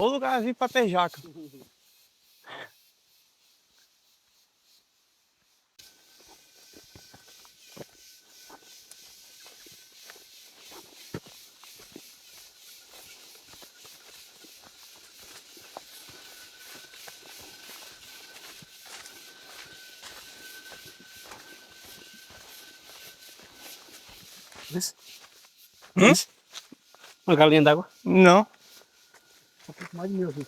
O lugarzinho pra ter jaca. Uma galinha d'água? Não. Mais de mil aqui.